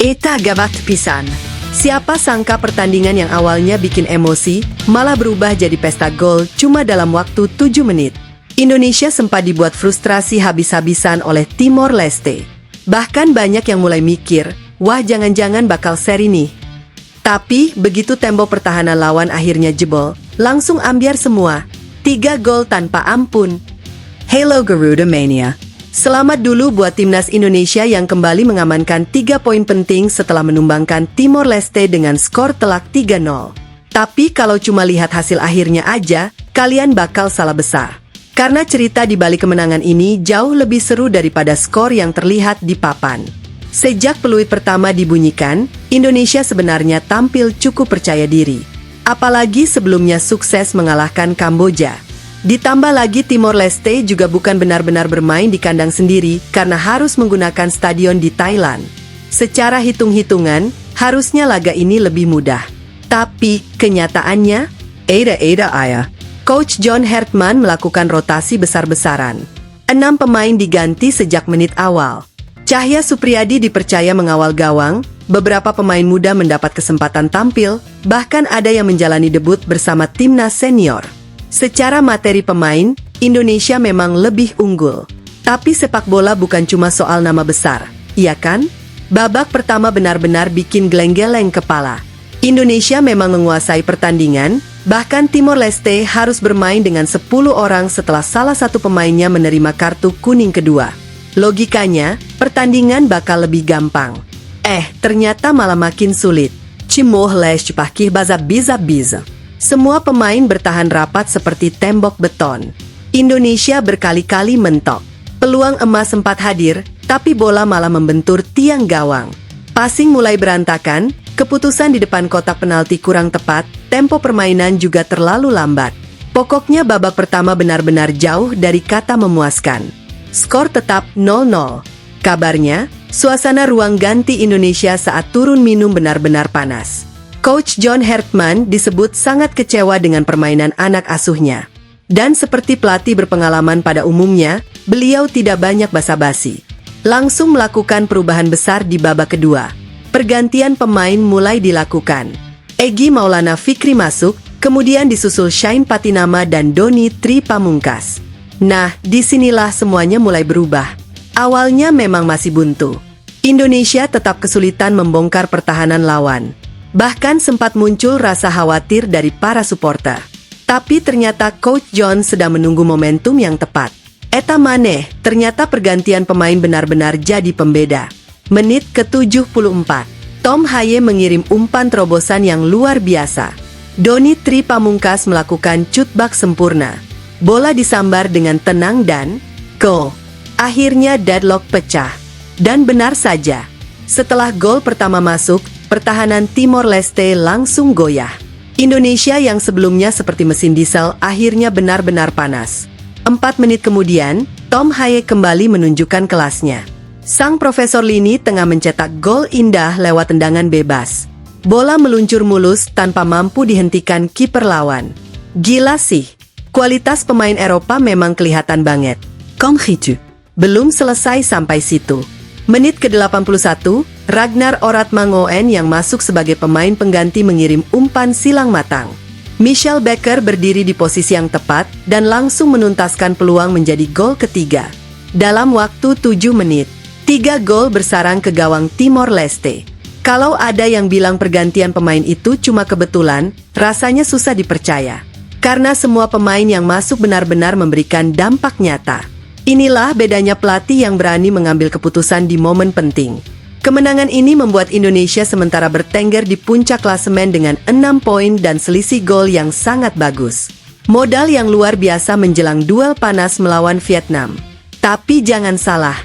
Eta gawat pisan. Siapa sangka pertandingan yang awalnya bikin emosi, malah berubah jadi pesta gol cuma dalam waktu 7 menit. Indonesia sempat dibuat frustrasi habis-habisan oleh Timor Leste. Bahkan banyak yang mulai mikir, wah jangan-jangan bakal seri nih. Tapi, begitu tembok pertahanan lawan akhirnya jebol, langsung ambyar semua. 3 gol tanpa ampun. Hello Garuda Mania. Selamat dulu buat timnas Indonesia yang kembali mengamankan 3 poin penting setelah menumbangkan Timor Leste dengan skor telak 3-0. Tapi kalau cuma lihat hasil akhirnya aja, kalian bakal salah besar. Karena cerita di balik kemenangan ini jauh lebih seru daripada skor yang terlihat di papan. Sejak peluit pertama dibunyikan, Indonesia sebenarnya tampil cukup percaya diri. Apalagi sebelumnya sukses mengalahkan Kamboja. Ditambah lagi Timor Leste juga bukan benar-benar bermain di kandang sendiri karena harus menggunakan stadion di Thailand. Secara hitung-hitungan, harusnya laga ini lebih mudah. Tapi, kenyataannya, ayah. Coach John Hertman melakukan rotasi besar-besaran. 6 pemain diganti sejak menit awal. Cahya Supriyadi dipercaya mengawal gawang, beberapa pemain muda mendapat kesempatan tampil, bahkan ada yang menjalani debut bersama timnas senior. Secara materi pemain, Indonesia memang lebih unggul. Tapi sepak bola bukan cuma soal nama besar, iya kan? Babak pertama benar-benar bikin geleng-geleng kepala. Indonesia memang menguasai pertandingan, bahkan Timor Leste harus bermain dengan 10 orang setelah salah satu pemainnya menerima kartu kuning kedua. Logikanya, pertandingan bakal lebih gampang. Ternyata malah makin sulit. Timor Leste pakih biza. Semua pemain bertahan rapat seperti tembok beton. Indonesia berkali-kali mentok. Peluang emas sempat hadir, tapi bola malah membentur tiang gawang. Passing mulai berantakan, keputusan di depan kotak penalti kurang tepat, tempo permainan juga terlalu lambat. Pokoknya babak pertama benar-benar jauh dari kata memuaskan. Skor tetap 0-0. Kabarnya, suasana ruang ganti Indonesia saat turun minum benar-benar panas. Coach John Hertman disebut sangat kecewa dengan permainan anak asuhnya. Dan seperti pelatih berpengalaman pada umumnya, beliau tidak banyak basa-basi. Langsung melakukan perubahan besar di babak kedua. Pergantian pemain mulai dilakukan. Egy Maulana Fikri masuk, kemudian disusul Shine Patinama dan Doni Tri Pamungkas. Nah, disinilah semuanya mulai berubah. Awalnya memang masih buntu. Indonesia tetap kesulitan membongkar pertahanan lawan. Bahkan sempat muncul rasa khawatir dari para supporter. Tapi ternyata Coach John sedang menunggu momentum yang tepat. Eta maneh, ternyata pergantian pemain benar-benar jadi pembeda. Menit ke-74, Tom Haye mengirim umpan terobosan yang luar biasa. Doni Tri Pamungkas melakukan cutback sempurna. Bola disambar dengan tenang dan gol. Akhirnya deadlock pecah. Dan benar saja, setelah gol pertama masuk, pertahanan Timor Leste langsung goyah. Indonesia yang sebelumnya seperti mesin diesel akhirnya benar-benar panas. 4 menit kemudian, Tom Haye kembali menunjukkan kelasnya. Sang Profesor Lini tengah mencetak gol indah lewat tendangan bebas. Bola meluncur mulus tanpa mampu dihentikan kiper lawan. Gila sih, kualitas pemain Eropa memang kelihatan banget. Konghitu. Belum selesai sampai situ. Menit ke-81, Ragnar Oratmangoen yang masuk sebagai pemain pengganti mengirim umpan silang matang. Michel Becker berdiri di posisi yang tepat dan langsung menuntaskan peluang menjadi gol ketiga. Dalam waktu 7 menit, 3 gol bersarang ke gawang Timor Leste. Kalau ada yang bilang pergantian pemain itu cuma kebetulan, rasanya susah dipercaya. Karena semua pemain yang masuk benar-benar memberikan dampak nyata. Inilah bedanya pelatih yang berani mengambil keputusan di momen penting. Kemenangan ini membuat Indonesia sementara bertengger di puncak klasemen dengan 6 poin dan selisih gol yang sangat bagus. Modal yang luar biasa menjelang duel panas melawan Vietnam. Tapi jangan salah,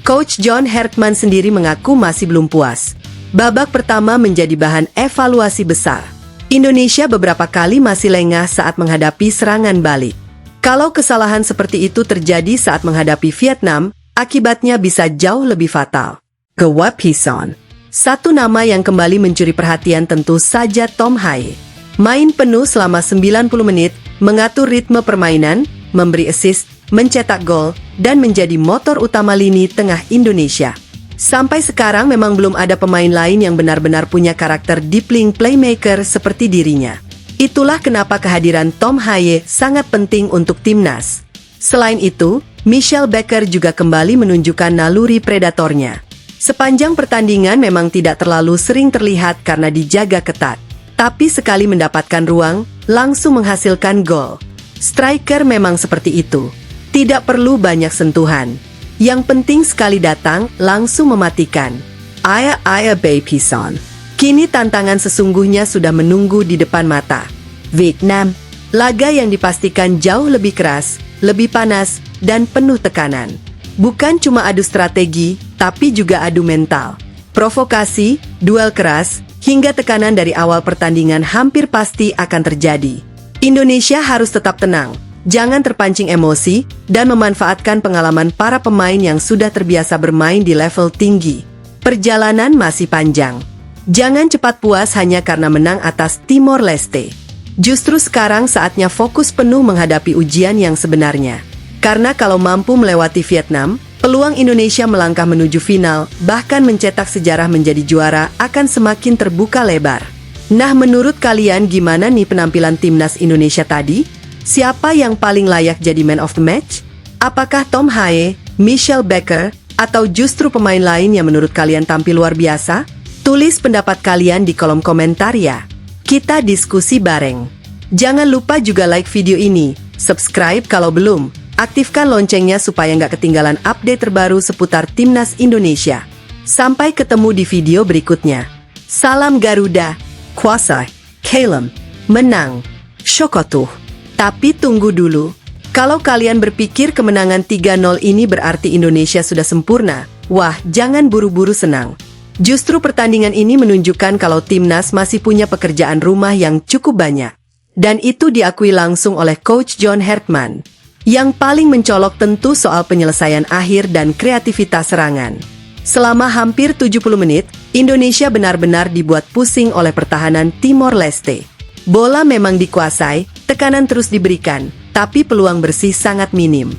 Coach John Hertman sendiri mengaku masih belum puas. Babak pertama menjadi bahan evaluasi besar. Indonesia beberapa kali masih lengah saat menghadapi serangan balik. Kalau kesalahan seperti itu terjadi saat menghadapi Vietnam, akibatnya bisa jauh lebih fatal. Kewapison. Satu nama yang kembali mencuri perhatian tentu saja Tom Haye. Main penuh selama 90 menit, mengatur ritme permainan, memberi assist, mencetak gol, dan menjadi motor utama lini tengah Indonesia. Sampai sekarang memang belum ada pemain lain yang benar-benar punya karakter deep-link playmaker seperti dirinya. Itulah kenapa kehadiran Tom Haye sangat penting untuk timnas. Selain itu, Michelle Becker juga kembali menunjukkan naluri predatornya. Sepanjang pertandingan memang tidak terlalu sering terlihat karena dijaga ketat. Tapi sekali mendapatkan ruang, langsung menghasilkan gol. Striker memang seperti itu. Tidak perlu banyak sentuhan. Yang penting sekali datang, langsung mematikan. Aya Baby Son. Kini tantangan sesungguhnya sudah menunggu di depan mata. Vietnam. Laga yang dipastikan jauh lebih keras, lebih panas, dan penuh tekanan. Bukan cuma adu strategi, tapi juga adu mental. Provokasi, duel keras, hingga tekanan dari awal pertandingan hampir pasti akan terjadi. Indonesia harus tetap tenang, jangan terpancing emosi, dan memanfaatkan pengalaman para pemain yang sudah terbiasa bermain di level tinggi. Perjalanan masih panjang. Jangan cepat puas hanya karena menang atas Timor Leste. Justru sekarang saatnya fokus penuh menghadapi ujian yang sebenarnya. Karena kalau mampu melewati Vietnam, peluang Indonesia melangkah menuju final, bahkan mencetak sejarah menjadi juara, akan semakin terbuka lebar. Nah, menurut kalian gimana nih penampilan timnas Indonesia tadi? Siapa yang paling layak jadi man of the match? Apakah Tom Haye, Michelle Becker, atau justru pemain lain yang menurut kalian tampil luar biasa? Tulis pendapat kalian di kolom komentar ya. Kita diskusi bareng. Jangan lupa juga like video ini, subscribe kalau belum, aktifkan loncengnya supaya nggak ketinggalan update terbaru seputar timnas Indonesia. Sampai ketemu di video berikutnya. Salam Garuda, kuasa, Kalem, menang, Syokotuh. Tapi tunggu dulu, kalau kalian berpikir kemenangan 3-0 ini berarti Indonesia sudah sempurna, wah jangan buru-buru senang. Justru pertandingan ini menunjukkan kalau timnas masih punya pekerjaan rumah yang cukup banyak. Dan itu diakui langsung oleh Coach John Hertman. Yang paling mencolok tentu soal penyelesaian akhir dan kreativitas serangan. Selama hampir 70 menit, Indonesia benar-benar dibuat pusing oleh pertahanan Timor Leste. Bola memang dikuasai, tekanan terus diberikan, tapi peluang bersih sangat minim.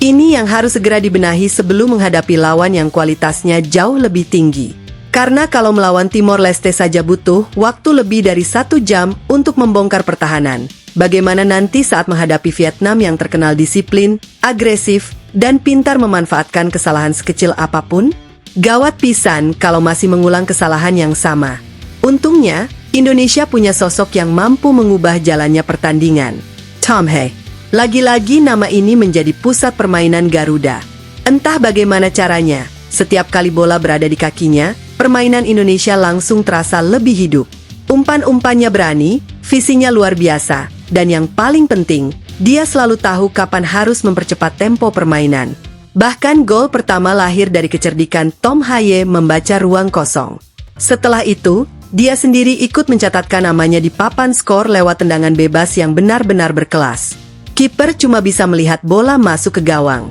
Ini yang harus segera dibenahi sebelum menghadapi lawan yang kualitasnya jauh lebih tinggi. Karena kalau melawan Timor Leste saja butuh waktu lebih dari 1 jam untuk membongkar pertahanan. Bagaimana nanti saat menghadapi Vietnam yang terkenal disiplin, agresif, dan pintar memanfaatkan kesalahan sekecil apapun? Gawat pisan kalau masih mengulang kesalahan yang sama. Untungnya, Indonesia punya sosok yang mampu mengubah jalannya pertandingan. Tom Haye. Lagi-lagi nama ini menjadi pusat permainan Garuda. Entah bagaimana caranya, setiap kali bola berada di kakinya, permainan Indonesia langsung terasa lebih hidup. Umpan-umpannya berani, visinya luar biasa, dan yang paling penting, dia selalu tahu kapan harus mempercepat tempo permainan. Bahkan gol pertama lahir dari kecerdikan Tom Haye membaca ruang kosong. Setelah itu, dia sendiri ikut mencatatkan namanya di papan skor lewat tendangan bebas yang benar-benar berkelas. Kiper cuma bisa melihat bola masuk ke gawang.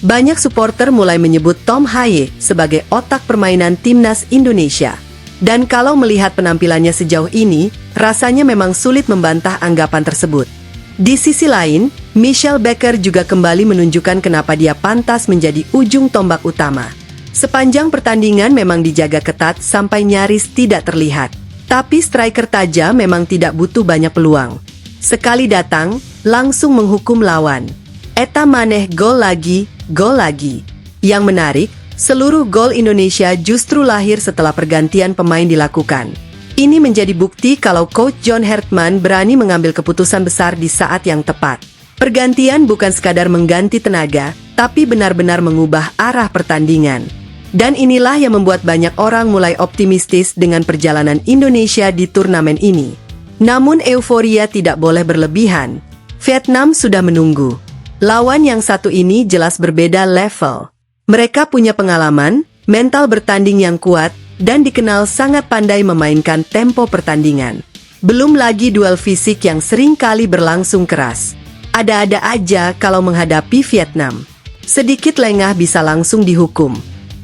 Banyak supporter mulai menyebut Tom Haye sebagai otak permainan timnas Indonesia. Dan kalau melihat penampilannya sejauh ini, rasanya memang sulit membantah anggapan tersebut. Di sisi lain, Michelle Becker juga kembali menunjukkan kenapa dia pantas menjadi ujung tombak utama. Sepanjang pertandingan memang dijaga ketat sampai nyaris tidak terlihat. Tapi striker tajam memang tidak butuh banyak peluang. Sekali datang, langsung menghukum lawan. Eta maneh gol lagi, gol lagi. Yang menarik, seluruh gol Indonesia justru lahir setelah pergantian pemain dilakukan. Ini menjadi bukti kalau Coach John Hertman berani mengambil keputusan besar di saat yang tepat. Pergantian bukan sekadar mengganti tenaga, tapi benar-benar mengubah arah pertandingan. Dan inilah yang membuat banyak orang mulai optimistis dengan perjalanan Indonesia di turnamen ini. Namun euforia tidak boleh berlebihan. Vietnam sudah menunggu. Lawan yang satu ini jelas berbeda level. Mereka punya pengalaman, mental bertanding yang kuat, dan dikenal sangat pandai memainkan tempo pertandingan. Belum lagi duel fisik yang sering kali berlangsung keras. Ada-ada aja kalau menghadapi Vietnam. Sedikit lengah bisa langsung dihukum.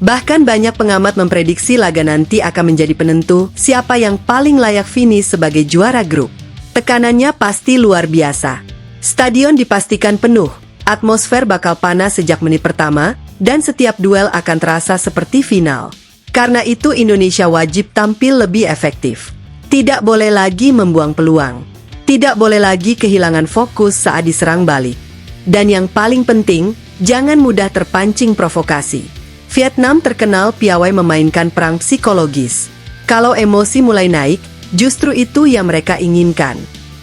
Bahkan banyak pengamat memprediksi laga nanti akan menjadi penentu siapa yang paling layak finish sebagai juara grup. Tekanannya pasti luar biasa. Stadion dipastikan penuh, atmosfer bakal panas sejak menit pertama, dan setiap duel akan terasa seperti final. Karena itu Indonesia wajib tampil lebih efektif. Tidak boleh lagi membuang peluang. Tidak boleh lagi kehilangan fokus saat diserang balik. Dan yang paling penting, jangan mudah terpancing provokasi. Vietnam terkenal piawai memainkan perang psikologis. Kalau emosi mulai naik, justru itu yang mereka inginkan.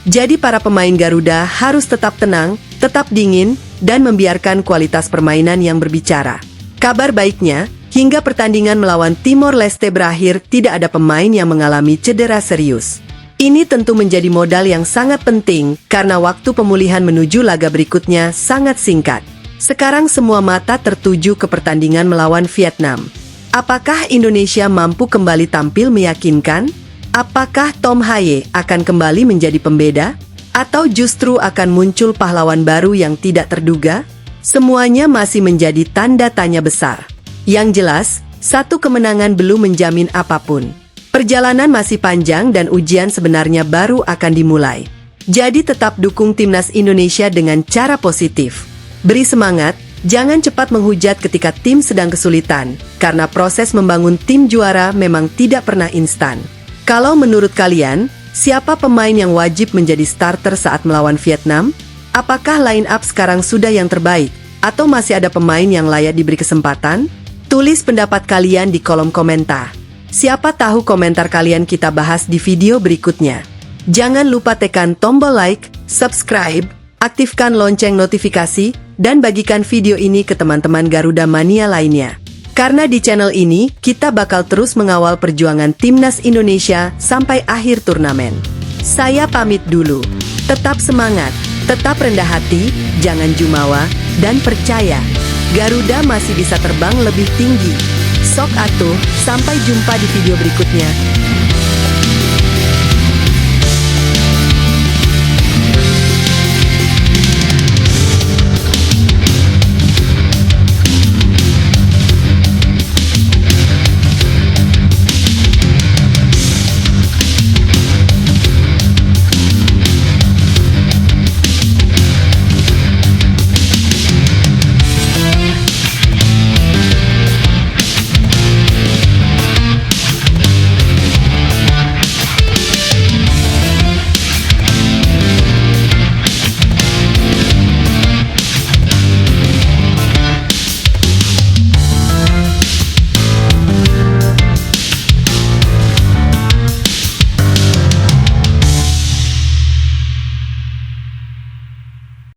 Jadi para pemain Garuda harus tetap tenang, tetap dingin, dan membiarkan kualitas permainan yang berbicara. Kabar baiknya, hingga pertandingan melawan Timor Leste berakhir, tidak ada pemain yang mengalami cedera serius. Ini tentu menjadi modal yang sangat penting, karena waktu pemulihan menuju laga berikutnya sangat singkat. Sekarang semua mata tertuju ke pertandingan melawan Vietnam. Apakah Indonesia mampu kembali tampil meyakinkan? Apakah Tom Haye akan kembali menjadi pembeda? Atau justru akan muncul pahlawan baru yang tidak terduga? Semuanya masih menjadi tanda tanya besar. Yang jelas, satu kemenangan belum menjamin apapun. Perjalanan masih panjang dan ujian sebenarnya baru akan dimulai. Jadi tetap dukung timnas Indonesia dengan cara positif. Beri semangat, jangan cepat menghujat ketika tim sedang kesulitan, karena proses membangun tim juara memang tidak pernah instan. Kalau menurut kalian, siapa pemain yang wajib menjadi starter saat melawan Vietnam? Apakah line up sekarang sudah yang terbaik? Atau masih ada pemain yang layak diberi kesempatan? Tulis pendapat kalian di kolom komentar. Siapa tahu komentar kalian kita bahas di video berikutnya. Jangan lupa tekan tombol like, subscribe, aktifkan lonceng notifikasi, dan bagikan video ini ke teman-teman Garuda Mania lainnya. Karena di channel ini, kita bakal terus mengawal perjuangan timnas Indonesia sampai akhir turnamen. Saya pamit dulu. Tetap semangat, tetap rendah hati, jangan jumawa, dan percaya, Garuda masih bisa terbang lebih tinggi. Sok atuh, sampai jumpa di video berikutnya.